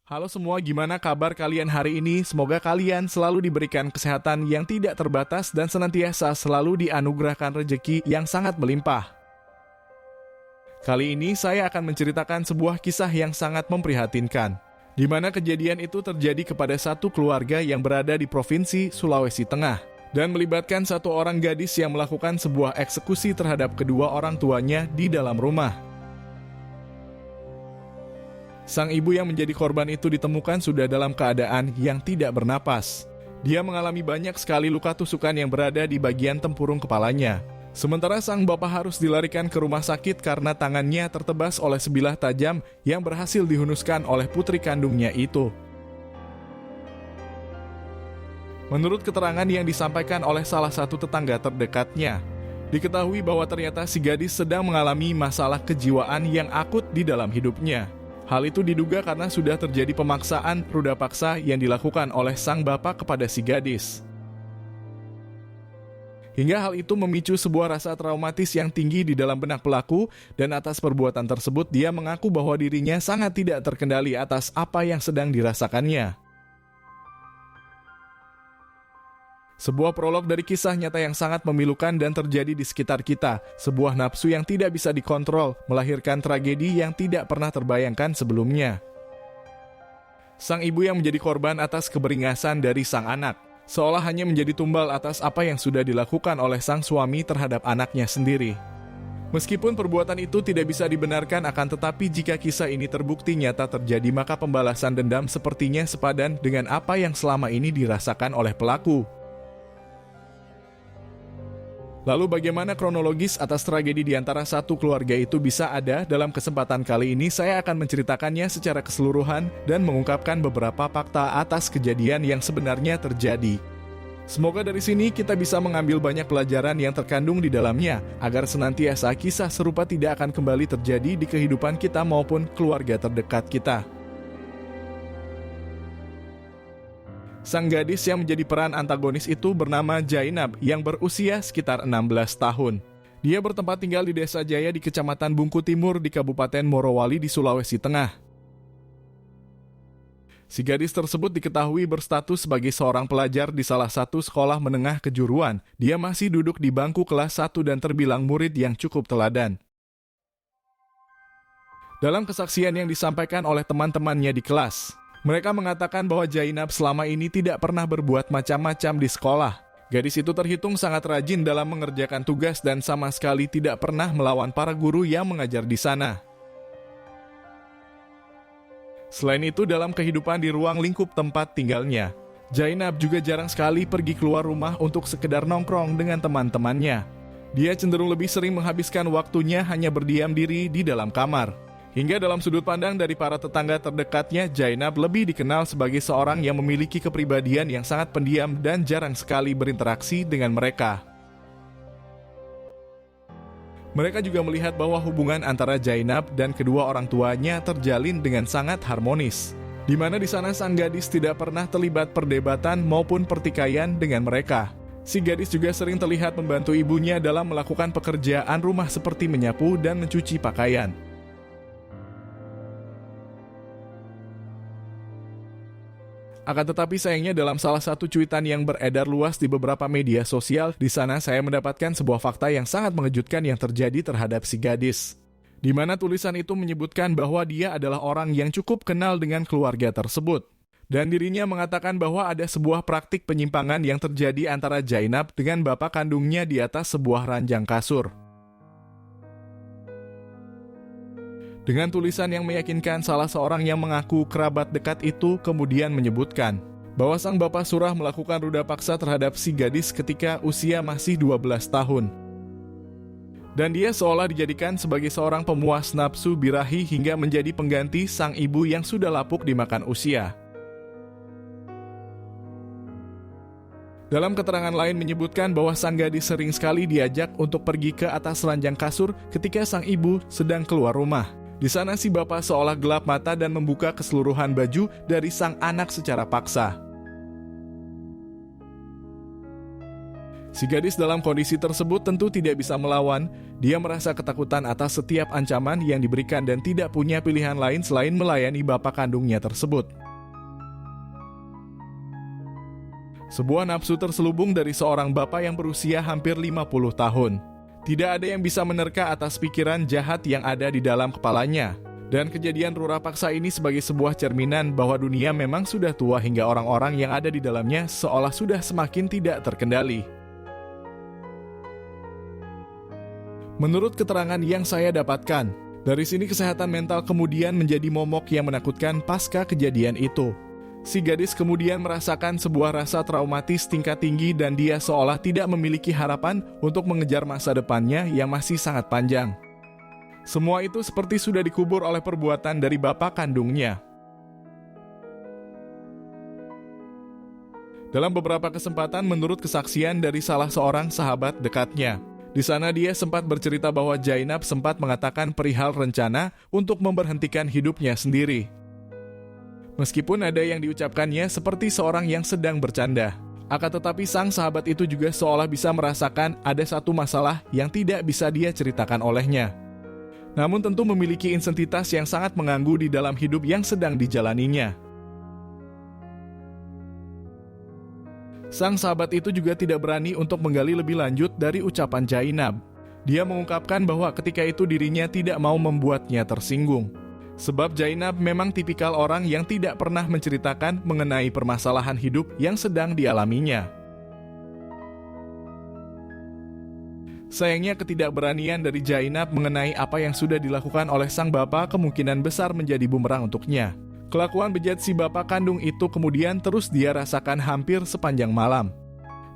Halo semua, gimana kabar kalian hari ini? Semoga kalian selalu diberikan kesehatan yang tidak terbatas dan senantiasa selalu dianugerahkan rezeki yang sangat melimpah. Kali ini saya akan menceritakan sebuah kisah yang sangat memprihatinkan, di mana kejadian itu terjadi kepada satu keluarga yang berada di Provinsi Sulawesi Tengah, dan melibatkan satu orang gadis yang melakukan sebuah eksekusi terhadap kedua orang tuanya di dalam rumah. Sang ibu yang menjadi korban itu ditemukan sudah dalam keadaan yang tidak bernapas. Dia mengalami banyak sekali luka tusukan yang berada di bagian tempurung kepalanya. Sementara sang bapak harus dilarikan ke rumah sakit karena tangannya tertebas oleh sebilah tajam yang berhasil dihunuskan oleh putri kandungnya itu. Menurut keterangan yang disampaikan oleh salah satu tetangga terdekatnya, diketahui bahwa ternyata si gadis sedang mengalami masalah kejiwaan yang akut di dalam hidupnya. Hal itu diduga karena sudah terjadi pemaksaan ruda paksa yang dilakukan oleh sang bapak kepada si gadis. Hingga hal itu memicu sebuah rasa traumatis yang tinggi di dalam benak pelaku, dan atas perbuatan tersebut dia mengaku bahwa dirinya sangat tidak terkendali atas apa yang sedang dirasakannya. Sebuah prolog dari kisah nyata yang sangat memilukan dan terjadi di sekitar kita. Sebuah nafsu yang tidak bisa dikontrol, melahirkan tragedi yang tidak pernah terbayangkan sebelumnya. Sang ibu yang menjadi korban atas keberingasan dari sang anak, seolah hanya menjadi tumbal atas apa yang sudah dilakukan oleh sang suami terhadap anaknya sendiri. Meskipun perbuatan itu tidak bisa dibenarkan, akan tetapi jika kisah ini terbukti nyata terjadi, maka pembalasan dendam sepertinya sepadan dengan apa yang selama ini dirasakan oleh pelaku. Lalu bagaimana kronologis atas tragedi di antara satu keluarga itu bisa ada? Dalam kesempatan kali ini saya akan menceritakannya secara keseluruhan dan mengungkapkan beberapa fakta atas kejadian yang sebenarnya terjadi. Semoga dari sini kita bisa mengambil banyak pelajaran yang terkandung di dalamnya, agar senantiasa kisah serupa tidak akan kembali terjadi di kehidupan kita maupun keluarga terdekat kita. Sang gadis yang menjadi peran antagonis itu bernama Jainab yang berusia sekitar 16 tahun. Dia bertempat tinggal di Desa Jaya di Kecamatan Bungku Timur di Kabupaten Morowali di Sulawesi Tengah. Si gadis tersebut diketahui berstatus sebagai seorang pelajar di salah satu sekolah menengah kejuruan. Dia masih duduk di bangku kelas 1 dan terbilang murid yang cukup teladan. Dalam kesaksian yang disampaikan oleh teman-temannya di kelas, mereka mengatakan bahwa Jainab selama ini tidak pernah berbuat macam-macam di sekolah. Gadis itu terhitung sangat rajin dalam mengerjakan tugas dan sama sekali tidak pernah melawan para guru yang mengajar di sana. Selain itu, dalam kehidupan di ruang lingkup tempat tinggalnya, Jainab juga jarang sekali pergi keluar rumah untuk sekedar nongkrong dengan teman-temannya. Dia cenderung lebih sering menghabiskan waktunya hanya berdiam diri di dalam kamar. Hingga dalam sudut pandang dari para tetangga terdekatnya, Jainab lebih dikenal sebagai seorang yang memiliki kepribadian yang sangat pendiam dan jarang sekali berinteraksi dengan mereka. Mereka juga melihat bahwa hubungan antara Jainab dan kedua orang tuanya terjalin dengan sangat harmonis, di mana di sana sang gadis tidak pernah terlibat perdebatan maupun pertikaian dengan mereka. Si gadis juga sering terlihat membantu ibunya dalam melakukan pekerjaan rumah seperti menyapu dan mencuci pakaian. Akan tetapi sayangnya dalam salah satu cuitan yang beredar luas di beberapa media sosial, di sana saya mendapatkan sebuah fakta yang sangat mengejutkan yang terjadi terhadap si gadis. Di mana tulisan itu menyebutkan bahwa dia adalah orang yang cukup kenal dengan keluarga tersebut. Dan dirinya mengatakan bahwa ada sebuah praktik penyimpangan yang terjadi antara Jainab dengan bapak kandungnya di atas sebuah ranjang kasur. Dengan tulisan yang meyakinkan, salah seorang yang mengaku kerabat dekat itu kemudian menyebutkan bahwa sang bapak Surah melakukan ruda paksa terhadap si gadis ketika usia masih 12 tahun. Dan dia seolah dijadikan sebagai seorang pemuas nafsu birahi hingga menjadi pengganti sang ibu yang sudah lapuk dimakan usia. Dalam keterangan lain menyebutkan bahwa sang gadis sering sekali diajak untuk pergi ke atas ranjang kasur ketika sang ibu sedang keluar rumah. Di sana si bapak seolah gelap mata dan membuka keseluruhan baju dari sang anak secara paksa. Si gadis dalam kondisi tersebut tentu tidak bisa melawan. Dia merasa ketakutan atas setiap ancaman yang diberikan dan tidak punya pilihan lain selain melayani bapak kandungnya tersebut. Sebuah nafsu terselubung dari seorang bapak yang berusia hampir 50 tahun. Tidak ada yang bisa menerka atas pikiran jahat yang ada di dalam kepalanya. Dan kejadian Rura Paksa ini sebagai sebuah cerminan bahwa dunia memang sudah tua hingga orang-orang yang ada di dalamnya seolah sudah semakin tidak terkendali. Menurut keterangan yang saya dapatkan, dari sini kesehatan mental kemudian menjadi momok yang menakutkan pasca kejadian itu. Si gadis kemudian merasakan sebuah rasa traumatis tingkat tinggi dan dia seolah tidak memiliki harapan untuk mengejar masa depannya yang masih sangat panjang. Semua itu seperti sudah dikubur oleh perbuatan dari bapak kandungnya. Dalam beberapa kesempatan menurut kesaksian dari salah seorang sahabat dekatnya, di sana dia sempat bercerita bahwa Zainab sempat mengatakan perihal rencana untuk memberhentikan hidupnya sendiri. Meskipun ada yang diucapkannya seperti seorang yang sedang bercanda, akan tetapi sang sahabat itu juga seolah bisa merasakan ada satu masalah yang tidak bisa dia ceritakan olehnya. Namun tentu memiliki insentitas yang sangat mengganggu di dalam hidup yang sedang dijalaninya. Sang sahabat itu juga tidak berani untuk menggali lebih lanjut dari ucapan Zainab. Dia mengungkapkan bahwa ketika itu dirinya tidak mau membuatnya tersinggung. Sebab Zainab memang tipikal orang yang tidak pernah menceritakan mengenai permasalahan hidup yang sedang dialaminya. Sayangnya ketidakberanian dari Zainab mengenai apa yang sudah dilakukan oleh sang bapak kemungkinan besar menjadi bumerang untuknya. Kelakuan bejat si bapak kandung itu kemudian terus dia rasakan hampir sepanjang malam.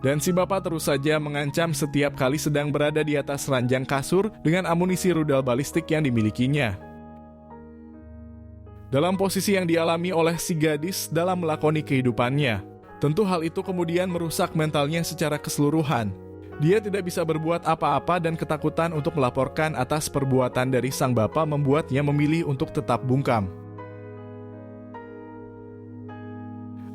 Dan si bapak terus saja mengancam setiap kali sedang berada di atas ranjang kasur dengan amunisi rudal balistik yang dimilikinya. Dalam posisi yang dialami oleh si gadis dalam melakoni kehidupannya, tentu hal itu kemudian merusak mentalnya secara keseluruhan. Dia tidak bisa berbuat apa-apa dan ketakutan untuk melaporkan atas perbuatan dari sang bapak membuatnya memilih untuk tetap bungkam.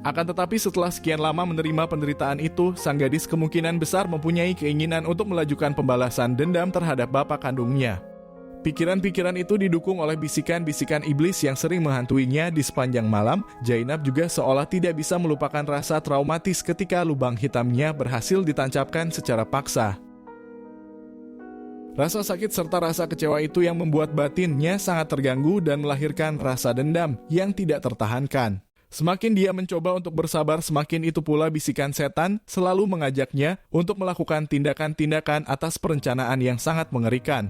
Akan tetapi setelah sekian lama menerima penderitaan itu, sang gadis kemungkinan besar mempunyai keinginan untuk melakukan pembalasan dendam terhadap bapak kandungnya. Pikiran-pikiran itu didukung oleh bisikan-bisikan iblis yang sering menghantuinya di sepanjang malam. Zainab juga seolah tidak bisa melupakan rasa traumatis ketika lubang hitamnya berhasil ditancapkan secara paksa. Rasa sakit serta rasa kecewa itu yang membuat batinnya sangat terganggu dan melahirkan rasa dendam yang tidak tertahankan. Semakin dia mencoba untuk bersabar, semakin itu pula bisikan setan selalu mengajaknya untuk melakukan tindakan-tindakan atas perencanaan yang sangat mengerikan.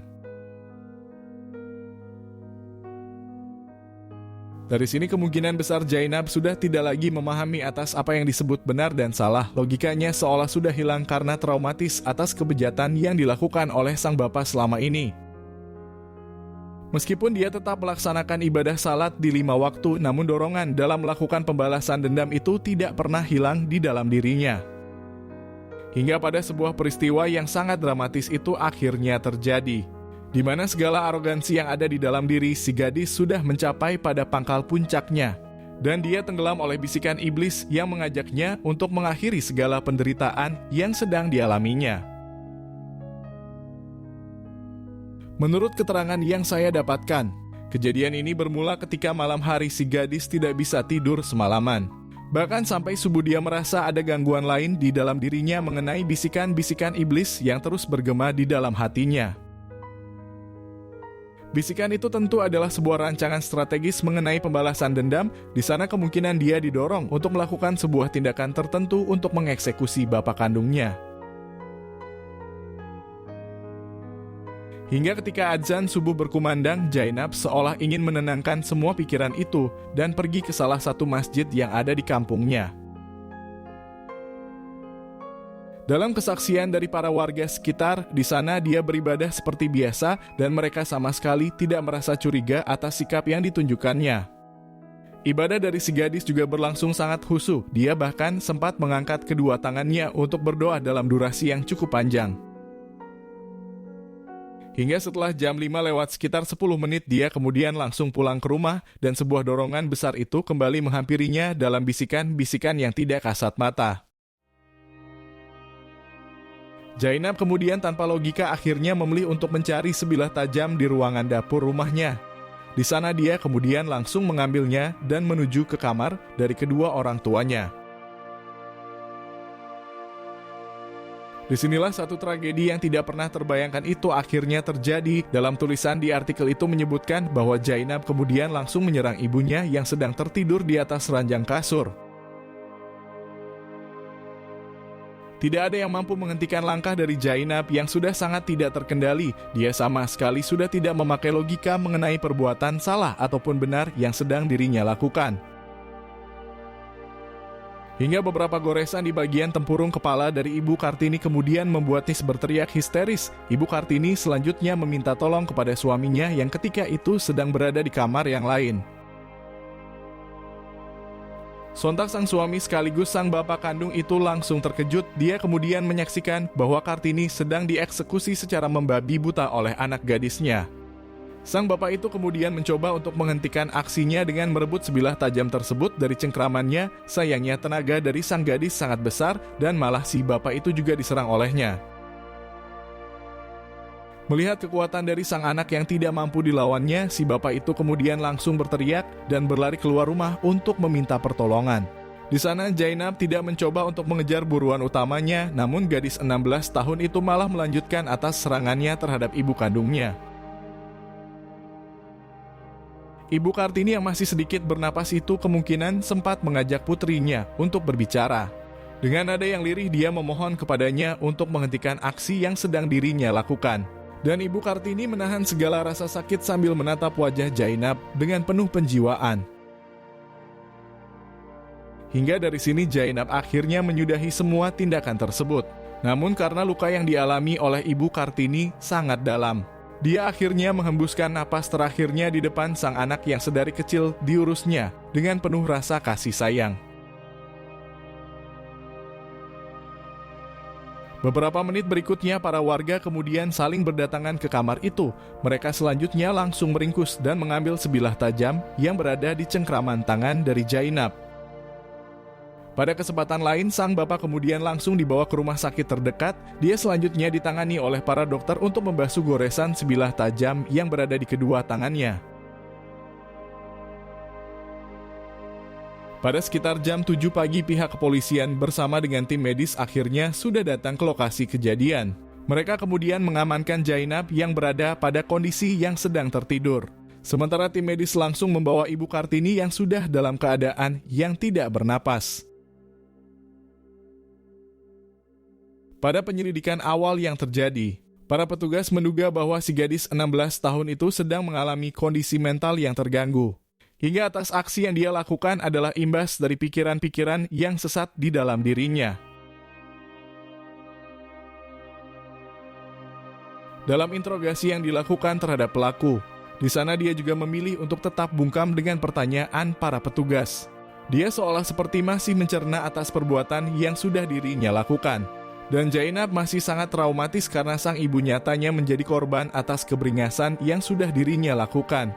Dari sini kemungkinan besar Zainab sudah tidak lagi memahami atas apa yang disebut benar dan salah. Logikanya seolah sudah hilang karena traumatis atas kebejatan yang dilakukan oleh sang bapak selama ini. Meskipun dia tetap melaksanakan ibadah salat di 5 waktu, namun dorongan dalam melakukan pembalasan dendam itu tidak pernah hilang di dalam dirinya. Hingga pada sebuah peristiwa yang sangat dramatis itu akhirnya terjadi, di mana segala arogansi yang ada di dalam diri si gadis sudah mencapai pada pangkal puncaknya, dan dia tenggelam oleh bisikan iblis yang mengajaknya untuk mengakhiri segala penderitaan yang sedang dialaminya. Menurut keterangan yang saya dapatkan, kejadian ini bermula ketika malam hari si gadis tidak bisa tidur semalaman. Bahkan sampai subuh dia merasa ada gangguan lain di dalam dirinya mengenai bisikan-bisikan iblis yang terus bergema di dalam hatinya. Bisikan itu tentu adalah sebuah rancangan strategis mengenai pembalasan dendam. Di sana kemungkinan dia didorong untuk melakukan sebuah tindakan tertentu untuk mengeksekusi bapak kandungnya. Hingga ketika azan subuh berkumandang, Zainab seolah ingin menenangkan semua pikiran itu dan pergi ke salah satu masjid yang ada di kampungnya. Dalam kesaksian dari para warga sekitar, di sana dia beribadah seperti biasa dan mereka sama sekali tidak merasa curiga atas sikap yang ditunjukkannya. Ibadah dari si gadis juga berlangsung sangat khusyuk. Dia bahkan sempat mengangkat kedua tangannya untuk berdoa dalam durasi yang cukup panjang. Hingga setelah jam 5 lewat sekitar 10 menit dia kemudian langsung pulang ke rumah dan sebuah dorongan besar itu kembali menghampirinya dalam bisikan-bisikan yang tidak kasat mata. Zainab kemudian tanpa logika akhirnya memilih untuk mencari sebilah tajam di ruangan dapur rumahnya. Di sana dia kemudian langsung mengambilnya dan menuju ke kamar dari kedua orang tuanya. Disinilah satu tragedi yang tidak pernah terbayangkan itu akhirnya terjadi. Dalam tulisan di artikel itu menyebutkan bahwa Zainab kemudian langsung menyerang ibunya yang sedang tertidur di atas ranjang kasur. Tidak ada yang mampu menghentikan langkah dari Zainab yang sudah sangat tidak terkendali. Dia sama sekali sudah tidak memakai logika mengenai perbuatan salah ataupun benar yang sedang dirinya lakukan. Hingga beberapa goresan di bagian tempurung kepala dari Ibu Kartini kemudian membuat Nis berteriak histeris. Ibu Kartini selanjutnya meminta tolong kepada suaminya yang ketika itu sedang berada di kamar yang lain. Sontak sang suami sekaligus sang bapak kandung itu langsung terkejut. Dia kemudian menyaksikan bahwa Kartini sedang dieksekusi secara membabi buta oleh anak gadisnya. Sang bapak itu kemudian mencoba untuk menghentikan aksinya dengan merebut sebilah tajam tersebut dari cengkramannya. Sayangnya tenaga dari sang gadis sangat besar dan malah si bapak itu juga diserang olehnya. Melihat kekuatan dari sang anak yang tidak mampu dilawannya, si bapak itu kemudian langsung berteriak dan berlari keluar rumah untuk meminta pertolongan. Di sana Zainab tidak mencoba untuk mengejar buruan utamanya, namun gadis 16 tahun itu malah melanjutkan atas serangannya terhadap ibu kandungnya. Ibu Kartini yang masih sedikit bernapas itu kemungkinan sempat mengajak putrinya untuk berbicara. Dengan nada yang lirih dia memohon kepadanya untuk menghentikan aksi yang sedang dirinya lakukan. Dan Ibu Kartini menahan segala rasa sakit sambil menatap wajah Zainab dengan penuh penjiwaan. Hingga dari sini Zainab akhirnya menyudahi semua tindakan tersebut. Namun karena luka yang dialami oleh Ibu Kartini sangat dalam, dia akhirnya menghembuskan napas terakhirnya di depan sang anak yang sedari kecil diurusnya dengan penuh rasa kasih sayang. Beberapa menit berikutnya para warga kemudian saling berdatangan ke kamar itu. Mereka selanjutnya langsung meringkus dan mengambil sebilah tajam yang berada di cengkraman tangan dari Zainab. Pada kesempatan lain, sang bapak kemudian langsung dibawa ke rumah sakit terdekat. Dia selanjutnya ditangani oleh para dokter untuk membasuh goresan sebilah tajam yang berada di kedua tangannya. Pada sekitar jam 7 pagi pihak kepolisian bersama dengan tim medis akhirnya sudah datang ke lokasi kejadian. Mereka kemudian mengamankan Zainab yang berada pada kondisi yang sedang tertidur. Sementara tim medis langsung membawa Ibu Kartini yang sudah dalam keadaan yang tidak bernapas. Pada penyelidikan awal yang terjadi, para petugas menduga bahwa si gadis 16 tahun itu sedang mengalami kondisi mental yang terganggu. Hingga atas aksi yang dia lakukan adalah imbas dari pikiran-pikiran yang sesat di dalam dirinya. Dalam interogasi yang dilakukan terhadap pelaku, di sana dia juga memilih untuk tetap bungkam dengan pertanyaan para petugas. Dia seolah seperti masih mencerna atas perbuatan yang sudah dirinya lakukan. Dan Zainab masih sangat traumatis karena sang ibu nyatanya menjadi korban atas keberingasan yang sudah dirinya lakukan.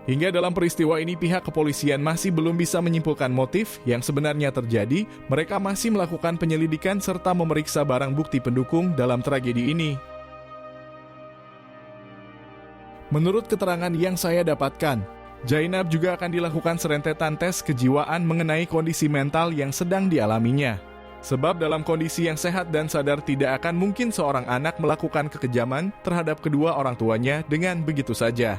Hingga dalam peristiwa ini pihak kepolisian masih belum bisa menyimpulkan motif yang sebenarnya terjadi. Mereka masih melakukan penyelidikan serta memeriksa barang bukti pendukung dalam tragedi ini. Menurut keterangan yang saya dapatkan, Zainab juga akan dilakukan serentetan tes kejiwaan mengenai kondisi mental yang sedang dialaminya. Sebab dalam kondisi yang sehat dan sadar tidak akan mungkin seorang anak melakukan kekejaman terhadap kedua orang tuanya dengan begitu saja.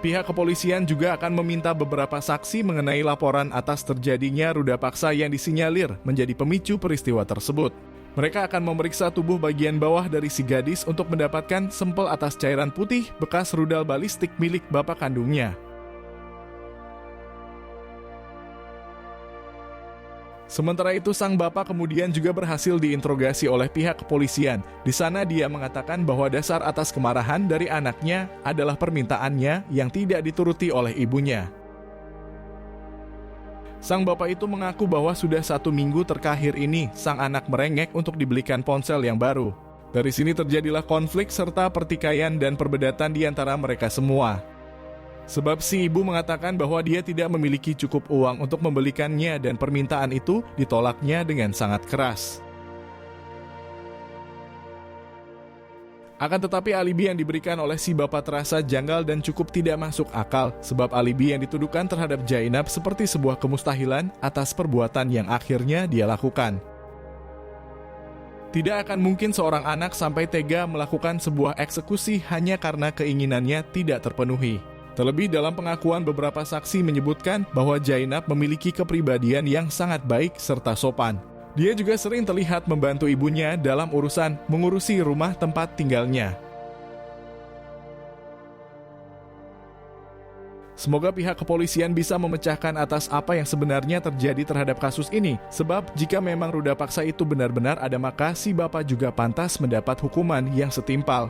Pihak kepolisian juga akan meminta beberapa saksi mengenai laporan atas terjadinya ruda paksa yang disinyalir menjadi pemicu peristiwa tersebut. Mereka akan memeriksa tubuh bagian bawah dari si gadis untuk mendapatkan sampel atas cairan putih bekas rudal balistik milik bapak kandungnya. Sementara itu, sang bapak kemudian juga berhasil diinterogasi oleh pihak kepolisian. Di sana dia mengatakan bahwa dasar atas kemarahan dari anaknya adalah permintaannya yang tidak dituruti oleh ibunya. Sang bapak itu mengaku bahwa sudah 1 minggu terakhir ini sang anak merengek untuk dibelikan ponsel yang baru. Dari sini terjadilah konflik serta pertikaian dan perbedatan di antara mereka semua. Sebab si ibu mengatakan bahwa dia tidak memiliki cukup uang untuk membelikannya dan permintaan itu ditolaknya dengan sangat keras. Akan tetapi alibi yang diberikan oleh si bapak terasa janggal dan cukup tidak masuk akal, sebab alibi yang dituduhkan terhadap Zainab seperti sebuah kemustahilan atas perbuatan yang akhirnya dia lakukan. Tidak akan mungkin seorang anak sampai tega melakukan sebuah eksekusi hanya karena keinginannya tidak terpenuhi. Terlebih dalam pengakuan beberapa saksi menyebutkan bahwa Zainab memiliki kepribadian yang sangat baik serta sopan. Dia juga sering terlihat membantu ibunya dalam urusan mengurusi rumah tempat tinggalnya. Semoga pihak kepolisian bisa memecahkan atas apa yang sebenarnya terjadi terhadap kasus ini, sebab jika memang ruda paksa itu benar-benar ada, maka si bapak juga pantas mendapat hukuman yang setimpal.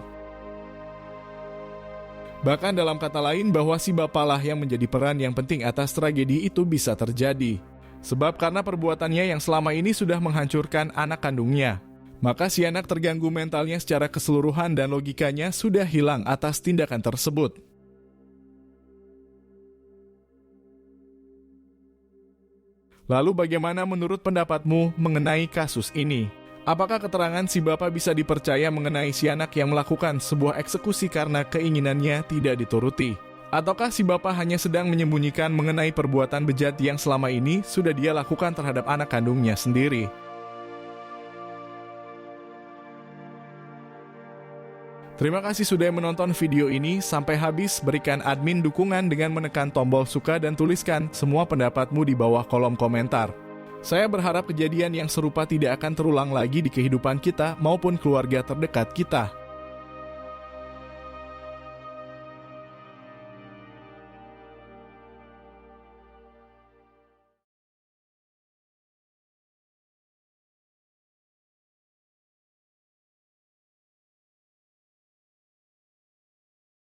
Bahkan dalam kata lain bahwa si bapaklah yang menjadi peran yang penting atas tragedi itu bisa terjadi. Sebab karena perbuatannya yang selama ini sudah menghancurkan anak kandungnya, maka si anak terganggu mentalnya secara keseluruhan dan logikanya sudah hilang atas tindakan tersebut. Lalu bagaimana menurut pendapatmu mengenai kasus ini? Apakah keterangan si bapak bisa dipercaya mengenai si anak yang melakukan sebuah eksekusi karena keinginannya tidak dituruti? Ataukah si bapak hanya sedang menyembunyikan mengenai perbuatan bejat yang selama ini sudah dia lakukan terhadap anak kandungnya sendiri? Terima kasih sudah menonton video ini sampai habis. Berikan admin dukungan dengan menekan tombol suka dan tuliskan semua pendapatmu di bawah kolom komentar. Saya berharap kejadian yang serupa tidak akan terulang lagi di kehidupan kita maupun keluarga terdekat kita.